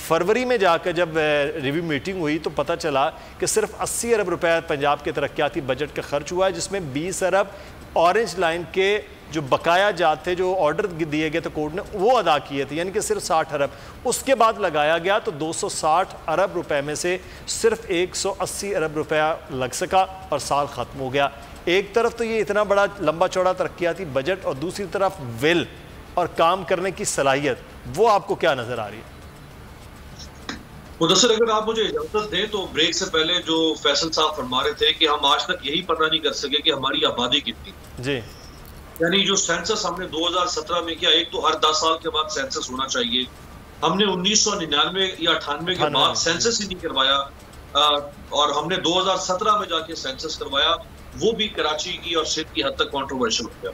फरवरी में जाकर जब रिव्यू मीटिंग हुई तो पता चला कि सिर्फ 80 अरब रुपए पंजाब के तरक्याती बजट का खर्च हुआ है, जिसमें 20 अरब ऑरेंज लाइन के जो बकाया जात थे, जो ऑर्डर दिए गए थे कोर्ट ने, वो अदा किए थे, यानी कि सिर्फ 60 अरब। उसके बाद लगाया गया तो 260 अरब रुपए में से सिर्फ 180 अरब रुपया लग सका और साल ख़त्म हो गया। एक तरफ तो ये इतना बड़ा लंबा चौड़ा तरक्याती बजट और दूसरी तरफ विल और काम करने की सलाहियत, वो आपको क्या नज़र आ रही है? मुदस्सिर, अगर आप मुझे इजाजत दें तो ब्रेक से पहले जो फैसल साहब फरमा रहे थे कि हम आज तक यही पता नहीं कर सके कि हमारी आबादी कितनी जी, यानी जो सेंसस हमने 2017 में किया, एक तो हर 10 साल के बाद सेंसस होना चाहिए, हमने 1999 या 98 के बाद सेंसस ही नहीं करवाया और हमने 2017 में जाके सेंसस करवाया, वो भी कराची की और सिंध की हद तक कंट्रोवर्शियल हो गया।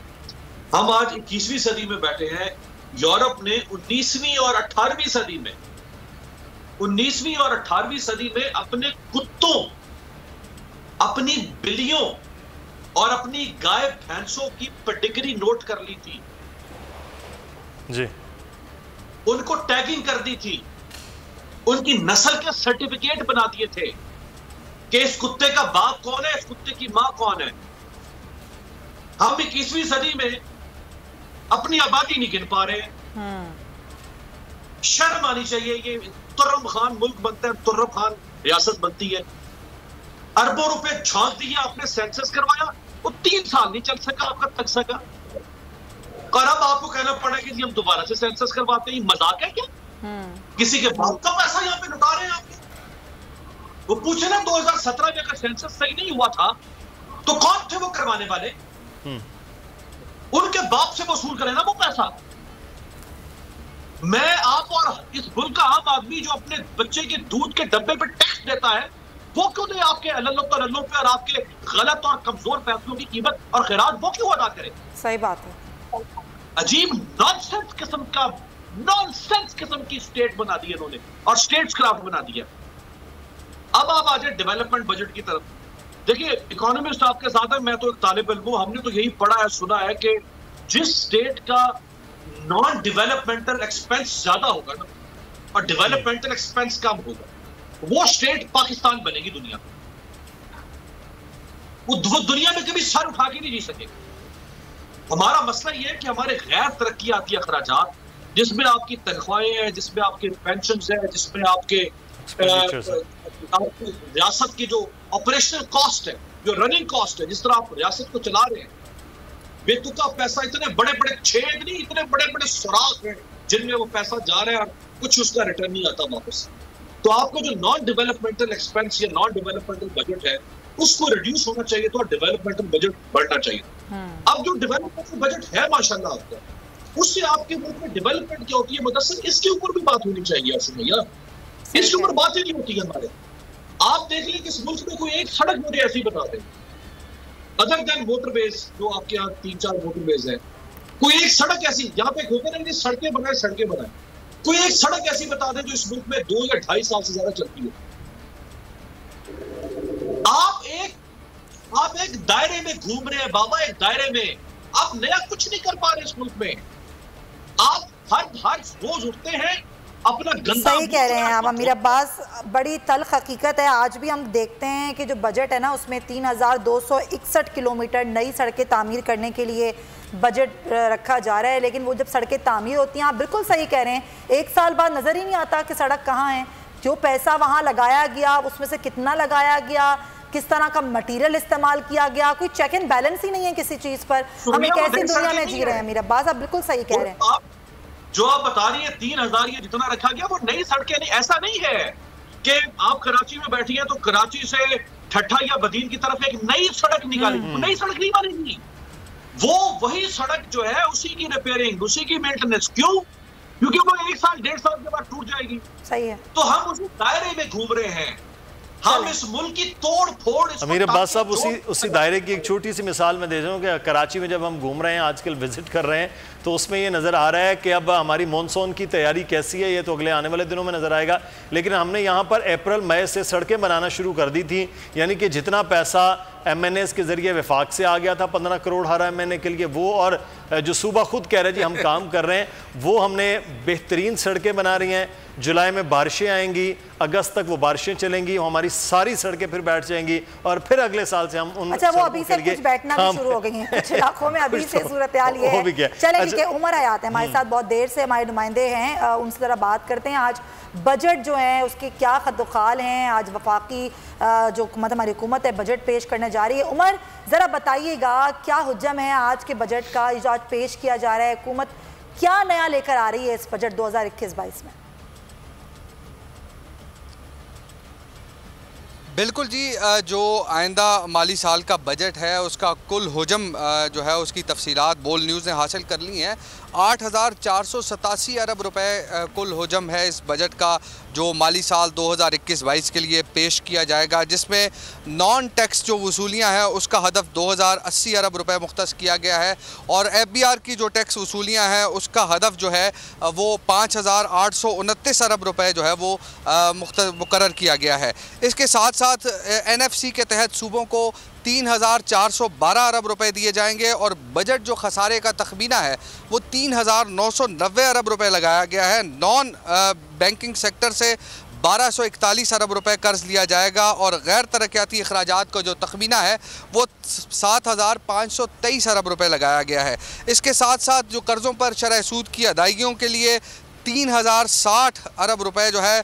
हम आज 21वीं सदी में बैठे हैं। यूरोप ने 19वीं और 18वीं सदी में 19वीं और 18वीं सदी में अपने कुत्तों, अपनी बिल्लियों और अपनी गाय भैंसों की पेडिग्री नोट कर ली थी जी, उनको टैगिंग कर दी थी, उनकी नस्ल के सर्टिफिकेट बना दिए थे कि इस कुत्ते का बाप कौन है, इस कुत्ते की मां कौन है। हम 21वीं सदी में अपनी आबादी नहीं गिन पा रहे। शर्म आनी चाहिए। ये तुर्रम खान मुल्क बनता है, तुर्रम खान रियासत बनती है। अरबों रुपए झांक दिए, आपने सेंसस करवाया, वो 3 साल नहीं चल सका, आपका तक सका, और अब आपको कहना पड़ा कि हम दोबारा से सेंसस करवाते हैं। मजाक है क्या? किसी के बाप का पैसा यहाँ पे लुटा रहे हैं आप? वो पूछे ना 2017 में अगर सेंसस सही नहीं हुआ था तो कौन थे वो करवाने वाले? उनके बाप से वसूल करें ना वो पैसा। मैं, आप और इस मुल्क का आम आदमी जो अपने बच्चे के दूध के डब्बे पे टैक्स देता है, वो क्यों दे आपके अल्लों पे और आपके गलत और कमजोर फैसलों की कीमत और खैरात वो क्यों अदा करे? सही बात है। अजीब नॉनसेंस किस्म की स्टेट बना दी इन्होंने और स्टेट्स क्राफ्ट बना दिया। अब आप आ जाए डेवलपमेंट बजट की तरफ। देखिए, इकोनॉमिस्ट आपके साथ है, मैं तो एक तालिब इल्म हूं। हमने तो यही पढ़ा है, सुना है कि जिस स्टेट का नॉन डेवलपमेंटल एक्सपेंस ज्यादा होगा ना और डेवलपमेंटल एक्सपेंस कम होगा, वो स्टेट पाकिस्तान बनेगी दुनिया में। वो दुनिया में कभी सर उठा के नहीं जी सकेगा। हमारा मसला ये है कि हमारे गैर तरक्याती अखराजात, जिसमें आपकी तनख्वाहें हैं, जिसमें आपके पेंशन है, जिसमें आपके रियासत की जो ऑपरेशनल कॉस्ट है, जो रनिंग कॉस्ट है, जिस तरह आप रियासत को चला रहे हैं, बेतुका पैसा, इतने बड़े बड़े छेद नहीं, इतने बड़े बड़े सुराख हैं जिनमें वो पैसा जा रहा है और कुछ उसका रिटर्न नहीं आता वापस। तो आपको जो नॉन डेवलपमेंटल एक्सपेंस या नॉन डेवलपमेंटल बजट है, उसको रिड्यूस होना चाहिए तो डेवलपमेंटल बजट बढ़ना चाहिए। अब जो डेवलपमेंटल बजट है माशाल्लाह आपका, उससे आपके मुल्क में डेवलपमेंट क्या होती है मुदस्सिर, इसके ऊपर भी बात होनी चाहिए। भैया, इसके ऊपर बात ही नहीं होती है हमारे। आप देख लें कि इस मुल्क में कोई एक सड़क मुझे ऐसी बता दें, अदर देन मोटरवेज, जो आपके यहाँ 3-4 मोटरवेज है, कोई एक सड़क ऐसी, यहाँ पे होते नहीं सड़कें बनाए, कोई एक सड़क ऐसी बता दें जो इस मुल्क में 2 या 2.5 साल से ज्यादा चलती है। आप एक दायरे में घूम रहे हैं बाबा, एक दायरे में। आप नया कुछ नहीं कर पा रहे इस मुल्क में। आप हर रोज उठते हैं अपना गंदा। सही कह रहे हैं आप अमीर अब्बास, बड़ी तल्ख हकीकत है। आज भी हम देखते हैं कि जो बजट है ना, उसमें 3261 किलोमीटर नई सड़कें तामीर करने के लिए बजट रखा जा रहा है, लेकिन वो जब सड़कें तामीर होती हैं, आप बिल्कुल सही कह रहे हैं, 1 साल बाद नज़र ही नहीं आता कि सड़क कहाँ है। जो पैसा वहाँ लगाया गया, उसमें से कितना लगाया गया, किस तरह का मटेरियल इस्तेमाल किया गया, कोई चेक एंड बैलेंस ही नहीं है किसी चीज़ पर। हम एक ऐसी दुनिया में जी रहे हैं अमीर अब्बास, आप बिल्कुल सही कह रहे हैं। जो आप बता रही है 3000 ये जितना रखा गया, वो नई सड़कें नहीं। ऐसा नहीं है कि आप कराची में बैठी हैं तो कराची से ठट्ठा या बदीन की तरफ एक नई सड़क निकाली, नई सड़क नहीं बनेगी। वो वही सड़क जो है, उसी की रिपेयरिंग, उसी की मेंटेनेंस। क्यों? क्योंकि वो 1 साल 1.5 साल के बाद टूट जाएगी। सही है। तो हम उसी दायरे में घूम रहे हैं। हम इस मुल्क की तोड़ फोड़। अमीर अब्बास साहब, उसी दायरे की एक छोटी सी मिसाल मैं दे रहा हूँ कि कराची में जब हम घूम रहे हैं, आजकल विजिट कर रहे हैं, तो उसमें ये नज़र आ रहा है कि अब हमारी मॉनसून की तैयारी कैसी है, ये तो अगले आने वाले दिनों में नज़र आएगा। लेकिन हमने यहाँ पर अप्रैल मई से सड़कें बनाना शुरू कर दी थी, यानी कि जितना पैसा MNAs के ज़रिए वफाक से आ गया था 15 करोड़ हर MNA के लिए वो, और जो सूबा खुद कह रहे हैं जी हम काम कर रहे हैं, वो हमने बेहतरीन सड़कें बना रही हैं। जुलाई में बारिशें आएंगी, अगस्त तक वो बारिशें चलेंगी, हमारी सारी सड़कें फिर बैठ जाएंगी और फिर अगले साल से हम उन अच्छा वो अभी से कुछ बैठना भी शुरू हो गई हैं कुछ इलाकों में अभी से सूरत हाल ये है। चले ठीक है, उमर हयात है हमारे साथ, बहुत देर से हमारे नुमाइंदे हैं, उनसे ज़रा बात करते हैं। आज बजट जो है उसके क्या खद्दोखाल हैं, आज वफाकी जो हमारी हुकूमत है बजट पेश करने जा रही है। उमर ज़रा बताइएगा क्या हुज्जम है आज के बजट का जो आज पेश किया जा रहा है, हुकूमत क्या नया लेकर आ रही है इस बजट 2021-22 में? बिल्कुल जी, जो आइंदा माली साल का बजट है उसका कुल हुजम जो है उसकी तफसीलात बोल न्यूज़ ने हासिल कर ली हैं। 8,487 अरब रुपए कुल हुजम है इस बजट का जो माली साल 2021-22 के लिए पेश किया जाएगा, जिसमें नॉन टैक्स जो वसूलियाँ हैं उसका हदफ 2,080 अरब रुपए मुख्तस किया गया है और FBR की जो टैक्स वसूलियाँ हैं उसका हदफ जो है वो 5,829 अरब रुपए जो है वो मुकर्रर किया गया है। इसके साथ साथ NFC के तहत सूबों को 3,412 अरब रुपए दिए जाएंगे और बजट जो खसारे का तखमीना है वो 3,990 अरब रुपए लगाया गया है। नॉन बैंकिंग सेक्टर से 1,241 अरब रुपए कर्ज लिया जाएगा और गैर तरक्याती अखराजात का जो तखमीना है वो 7,523 अरब रुपए लगाया गया है। इसके साथ साथ जो कर्ज़ों पर शरह सूद की अदायगियों के लिए 3,060 अरब रुपए जो है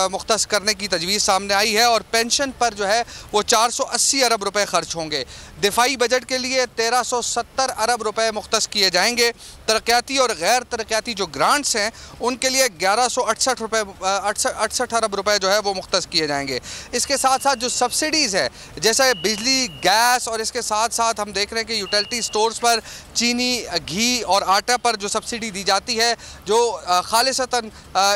मुख्तस करने की तजवीज़ सामने आई है और पेंशन पर जो है वो 480 अरब रुपए खर्च होंगे। दिफाई बजट के लिए 1,370 अरब रुपए मुख्तस किए जाएंगे। तरक्याती और गैर तरक्याती जो ग्रांट्स हैं उनके लिए 1,168 अरब रुपए जो है वो मुख्तस किए जाएंगे। इसके साथ साथ जो सब्सिडीज़ है जैसे बिजली, गैस और इसके साथ साथ हम देख रहे हैं कि यूटिलिटी स्टोर्स पर चीनी, घी और आटा पर जो सब्सिडी दी जाती है जो खालिसतन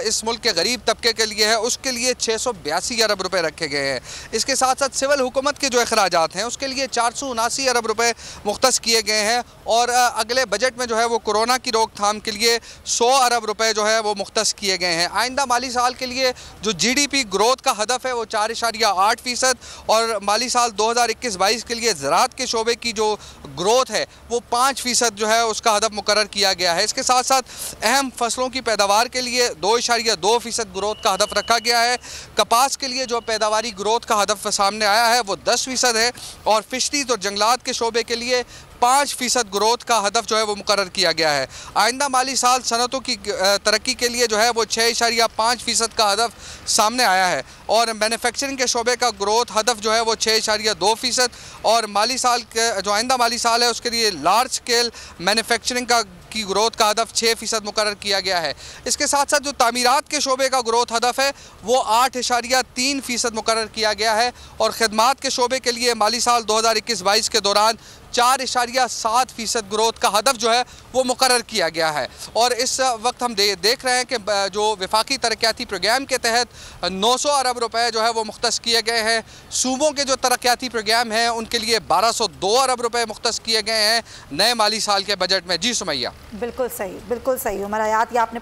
इस मुल्क के गरीब तबके के लिए है उसके लिए 682 अरब रुपए रखे गए हैं। इसके साथ साथ सिविल हुकूमत के जो अखराजात हैं उसके लिए 479 अरब रुपए मुख्तस किए गए हैं और अगले बजट में जो है वो कोरोना की रोकथाम के लिए 100 अरब रुपए जो है वो मुख्तस किए गए हैं। आइंदा माली साल के लिए जो GDP ग्रोथ का हदफ है वो 4.8% और माली साल 2021-22 के लिए ज़राअत के शोबे की जो ग्रोथ है वो 5% जो है उसका हदफ मुकर्रर किया गया है। इसके साथ साथ अहम फसलों की पैदावार के लिए 2.2% ग्रोथ का हदफ रखा गया है। कपास के लिए जो पैदावारी ग्रोथ का हदफ सामने आया है वो 10% है और फिशरीज और जंगलात के शोबे के लिए 5% ग्रोथ का हदफ जो है वो मुकर्रर किया गया है। आइंदा माली साल सनतों की तरक्की के लिए जो है वो 6.5% का हदफ सामने आया है और मैन्युफैक्चरिंग के शोबे का ग्रोथ हदफ जो है वो 6.2% और माली साल के जो आइंदा माली साल है उसके लिए लार्ज स्केल मैन्युफैक्चरिंग की ग्रोथ का हदफ 6% मुकर्रर किया गया है। इसके साथ साथ जो तामीरात के शोबे का ग्रोथ हदफ है वो 8.3% मुकर्रर किया गया है और खिदमात के शोबे के लिए माली साल 2021-22 के दौरान 4.7% ग्रोथ का हदफ जो है वो मुकर्रर किया गया है। और इस वक्त हम देख रहे हैं कि जो वफाकी तरक्याती प्रोग्राम के तहत 900 अरब रुपए जो है वो मुख्तस किए गए हैं। सूबों के जो तरक्याती प्रोग्राम हैं उनके लिए 1,202 अरब रुपए मुख्तस किए गए हैं नए माली साल के बजट में। जी सुमैया। बिल्कुल सही, बिल्कुल सही उमर हयात, ये आपने